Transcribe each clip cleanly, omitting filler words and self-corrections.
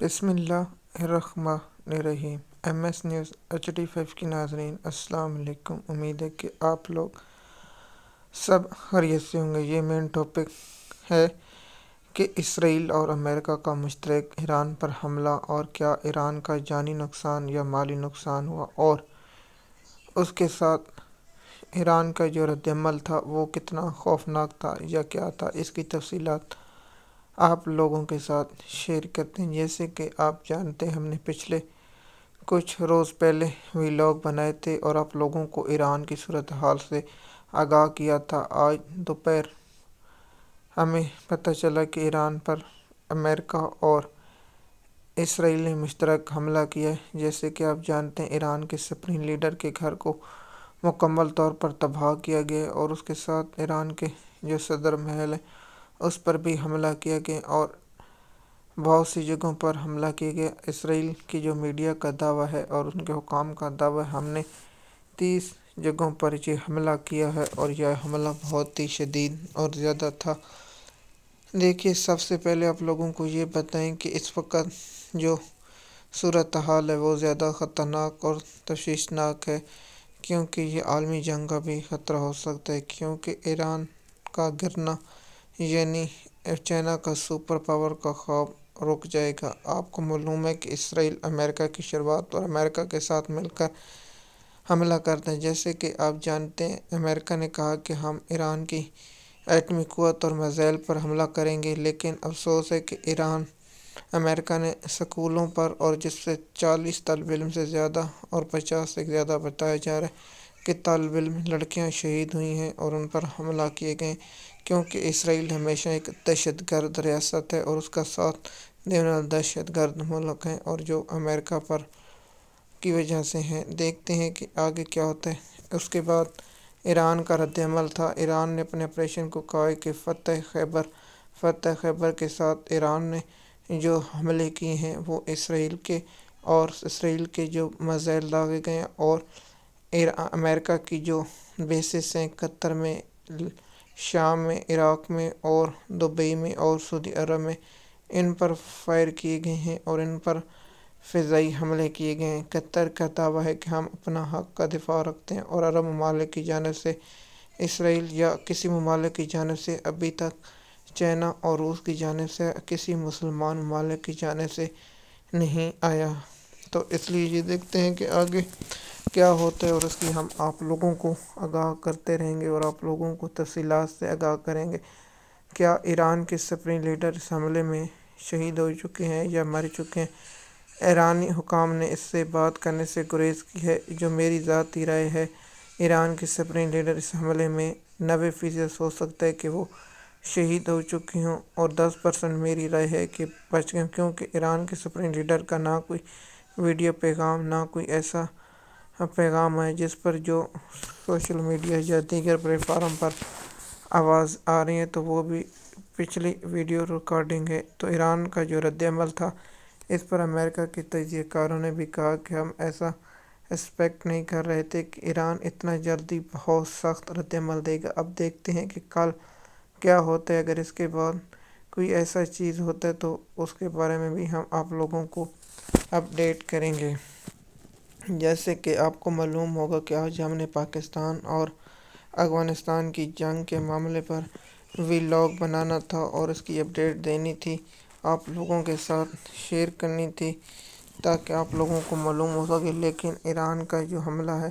بسم اللہ الرحمن الرحیم۔ ایم ایس نیوز HD5 کی ناظرین السلام علیکم۔ امید ہے کہ آپ لوگ سب خیریت سے ہوں گے۔ یہ مین ٹاپک ہے کہ اسرائیل اور امریکہ کا مشترک ایران پر حملہ، اور کیا ایران کا جانی نقصان یا مالی نقصان ہوا، اور اس کے ساتھ ایران کا جو رد عمل تھا وہ کتنا خوفناک تھا یا کیا تھا۔ اس کی تفصیلات آپ لوگوں کے ساتھ شیئر کرتے ہیں۔ جیسے کہ آپ جانتے ہیں، ہم نے پچھلے کچھ روز پہلے ویلاگ بنائے تھے اور آپ لوگوں کو ایران کی صورتحال سے آگاہ کیا تھا۔ آج دوپہر ہمیں پتہ چلا کہ ایران پر امریکہ اور اسرائیل نے مشترک حملہ کیا ہے۔ جیسے کہ آپ جانتے ہیں، ایران کے سپریم لیڈر کے گھر کو مکمل طور پر تباہ کیا گیا، اور اس کے ساتھ ایران کے جو صدر محل ہے اس پر بھی حملہ کیا گیا، اور بہت سی جگہوں پر حملہ کیا گیا۔ اسرائیل کی جو میڈیا کا دعویٰ ہے اور ان کے حکام کا دعویٰ ہے، ہم نے 30 جگہوں پر یہ حملہ کیا ہے، اور یہ حملہ بہت ہی شدید اور زیادہ تھا۔ دیکھیے، سب سے پہلے آپ لوگوں کو یہ بتائیں کہ اس وقت جو صورتحال ہے وہ زیادہ خطرناک اور تشویشناک ہے، کیونکہ یہ عالمی جنگ کا بھی خطرہ ہو سکتا ہے، کیونکہ ایران کا گرنا یعنی چائنا کا سپر پاور کا خواب رک جائے گا۔ آپ کو معلوم ہے کہ اسرائیل امریکہ کی شروعات اور امریکہ کے ساتھ مل کر حملہ کرتے ہیں۔ جیسے کہ آپ جانتے ہیں، امریکہ نے کہا کہ ہم ایران کی ایٹمی قوت اور میزائل پر حملہ کریں گے، لیکن افسوس ہے کہ امریکہ نے سکولوں پر، اور جس سے 40 طالب علم سے زیادہ اور 50 سے زیادہ بتایا جا رہا ہے کہ طالب علم لڑکیاں شہید ہوئی ہیں، اور ان پر حملہ کیے گئے، کیونکہ اسرائیل ہمیشہ ایک دہشت گرد ریاست ہے اور اس کا ساتھ دینے والا دہشت گرد ملک ہے، اور جو امریکہ پر کی وجہ سے ہیں۔ دیکھتے ہیں کہ آگے کیا ہوتا ہے۔ اس کے بعد ایران کا رد عمل تھا۔ ایران نے اپنے آپریشن کو کہا کہ فتح خیبر کے ساتھ ایران نے جو حملے کیے ہیں وہ اسرائیل کے جو میزائل داغے گئے ہیں، اور امریکہ کی جو بیسز ہیں قطر میں، شام میں، عراق میں، اور دبئی میں اور سعودی عرب میں، ان پر فائر کیے گئے ہیں اور ان پر فضائی حملے کیے گئے ہیں۔ قطر کا دعویٰ ہے کہ ہم اپنا حق کا دفاع رکھتے ہیں، اور عرب ممالک کی جانب سے اسرائیل یا کسی ممالک کی جانب سے ابھی تک چائنا اور روس کی جانب سے کسی مسلمان ممالک کی جانب سے نہیں آیا۔ تو اس لیے یہ دیکھتے ہیں کہ آگے کیا ہوتا ہے، اور اس کی ہم آپ لوگوں کو آگاہ کرتے رہیں گے اور آپ لوگوں کو تفصیلات سے آگاہ کریں گے۔ کیا ایران کے سپریم لیڈر اس حملے میں شہید ہو چکے ہیں یا مر چکے ہیں؟ ایرانی حکام نے اس سے بات کرنے سے گریز کی ہے۔ جو میری ذاتی رائے ہے، ایران کے سپریم لیڈر اس حملے میں 90% ہو سکتا ہے کہ وہ شہید ہو چکے ہوں، اور 10% میری رائے ہے کہ بچ گئے، کیونکہ ایران کے سپریم لیڈر کا نہ کوئی ویڈیو پیغام، نہ کوئی ایسا پیغام ہے جس پر جو سوشل میڈیا یا دیگر پلیٹ فارم پر آواز آ رہی ہے، تو وہ بھی پچھلی ویڈیو ریکارڈنگ ہے۔ تو ایران کا جو رد عمل تھا، اس پر امریکہ کے تجزیہ کاروں نے بھی کہا کہ ہم ایسا ایکسپیکٹ نہیں کر رہے تھے کہ ایران اتنا جلدی بہت سخت رد عمل دے گا۔ اب دیکھتے ہیں کہ کل کیا ہوتا ہے۔ اگر اس کے بعد کوئی ایسا چیز ہوتا ہے تو اس کے بارے میں بھی ہم آپ لوگوں کو اپڈیٹ کریں گے۔ جیسے کہ آپ کو معلوم ہوگا کہ آج ہم نے پاکستان اور افغانستان کی جنگ کے معاملے پر ویلاگ بنانا تھا اور اس کی اپڈیٹ دینی تھی، آپ لوگوں کے ساتھ شیئر کرنی تھی، تاکہ آپ لوگوں کو معلوم ہو سکے۔ لیکن ایران کا جو حملہ ہے،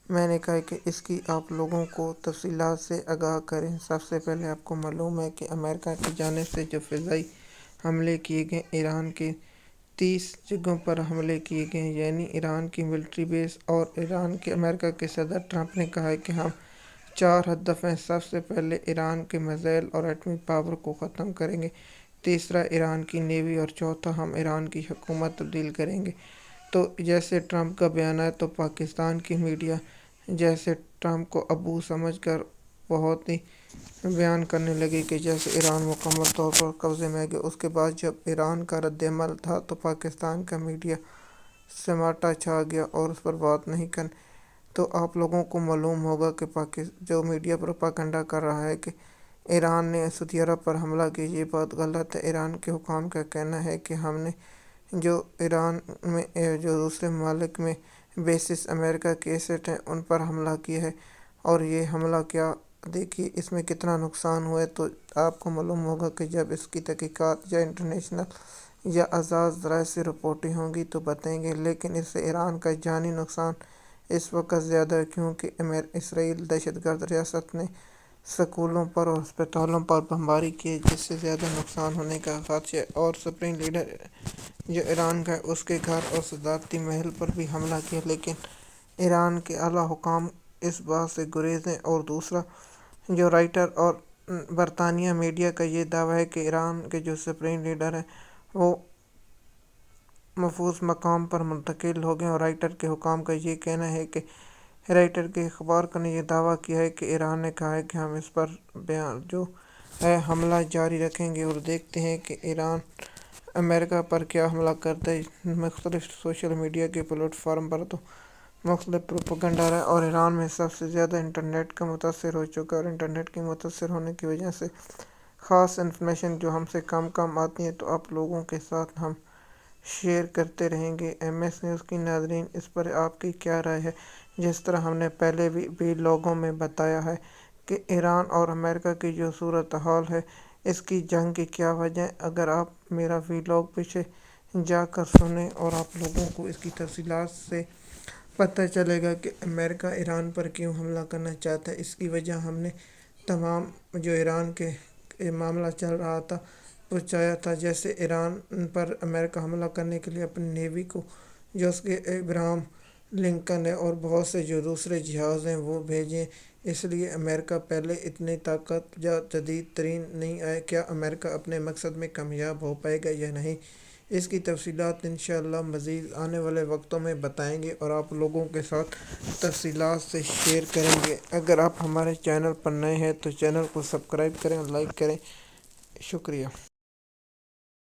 میں نے کہا کہ اس کی آپ لوگوں کو تفصیلات سے آگاہ کریں۔ سب سے پہلے آپ کو معلوم ہے کہ امریکہ کی جانب سے جو فضائی حملے کیے گئے، ایران کے 30 جگہوں پر حملے کیے گئے، یعنی ایران کی ملٹری بیس، اور امریکہ کے صدر ٹرمپ نے کہا ہے کہ ہم 4 ہدف ہیں۔ سب سے پہلے ایران کے میزائل اور ایٹمی پاور کو ختم کریں گے، تیسرا ایران کی نیوی، اور چوتھا ہم ایران کی حکومت تبدیل کریں گے۔ تو جیسے ٹرمپ کا بیان ہے، تو پاکستان کی میڈیا جیسے ٹرمپ کو ابو سمجھ کر بہت ہی بیان کرنے لگی کہ جیسے ایران مکمل طور پر قبضے میں گیا۔ اس کے بعد جب ایران کا رد عمل تھا تو پاکستان کا میڈیا سناٹا چھا گیا اور اس پر بات نہیں کرنے۔ تو آپ لوگوں کو معلوم ہوگا کہ جو میڈیا پروپیگنڈا کر رہا ہے کہ ایران نے سعودی عرب پر حملہ کیا، یہ بات غلط ہے۔ ایران کے حکام کا کہنا ہے کہ ہم نے جو ایران میں جو دوسرے ممالک میں بیسس امریکہ کے ایسٹ ہیں ان پر حملہ کیا ہے۔ اور یہ حملہ کیا دیکھیے اس میں کتنا نقصان ہوا ہے، تو آپ کو معلوم ہوگا کہ جب اس کی تحقیقات یا انٹرنیشنل یا آزاد ذرائع سے رپورٹیں ہوں گی تو بتائیں گے، لیکن اس سے ایران کا جانی نقصان اس وقت زیادہ ہے کیونکہ اسرائیل دہشت گرد ریاست نے سکولوں پر اور ہسپتالوں پر بمباری کی، جس سے زیادہ نقصان ہونے کا خدشہ ہے۔ اور سپریم لیڈر جو ایران کا ہے اس کے گھر اور صدارتی محل پر بھی حملہ کیا، لیکن ایران کے اعلیٰ حکام اس بات سے گریز ہیں۔ اور دوسرا جو رائٹر اور برطانیہ میڈیا کا یہ دعویٰ ہے کہ ایران کے جو سپریم لیڈر ہیں وہ محفوظ مقام پر منتقل ہو گئے، اور رائٹر کے حکام کا یہ کہنا ہے کہ رائٹر کے اخبار نے یہ دعویٰ کیا ہے کہ ایران نے کہا ہے کہ ہم اس پر جو ہے حملہ جاری رکھیں گے، اور دیکھتے ہیں کہ ایران امریکہ پر کیا حملہ کرتا ہے۔ مختلف سوشل میڈیا کے پلیٹ فارم پر تو مختلف پروپیگنڈا ہے، اور ایران میں سب سے زیادہ انٹرنیٹ کا متاثر ہو چکا ہے، اور انٹرنیٹ کے متاثر ہونے کی وجہ سے خاص انفارمیشن جو ہم سے کم آتی ہیں تو آپ لوگوں کے ساتھ ہم شیئر کرتے رہیں گے۔ ایم ایس نیوز کی ناظرین، اس پر آپ کی کیا رائے ہے؟ جس طرح ہم نے پہلے بھی لوگوں میں بتایا ہے کہ ایران اور امریکہ کی جو صورتحال ہے اس کی جنگ کی کیا وجہ ہے، اگر آپ میرا ویلاگ پیچھے جا کر سنیں اور آپ لوگوں کو اس کی تفصیلات سے پتہ چلے گا کہ امریکہ ایران پر کیوں حملہ کرنا چاہتا ہے۔ اس کی وجہ ہم نے تمام جو ایران کے معاملہ چل رہا تھا پہنچایا تھا، جیسے ایران پر امریکہ حملہ کرنے کے لیے اپنی نیوی کو جو اس کے ابراہم لنکن ہے اور بہت سے جو دوسرے جہاز ہیں وہ بھیجیں، اس لیے امریکہ پہلے اتنی طاقت یا جدید ترین نہیں آئے۔ کیا امریکہ اپنے مقصد میں کامیاب ہو پائے گا یا نہیں، اس کی تفصیلات انشاءاللہ مزید آنے والے وقتوں میں بتائیں گے اور آپ لوگوں کے ساتھ تفصیلات سے شیئر کریں گے۔ اگر آپ ہمارے چینل پر نئے ہیں تو چینل کو سبسکرائب کریں اور لائک کریں۔ شکریہ۔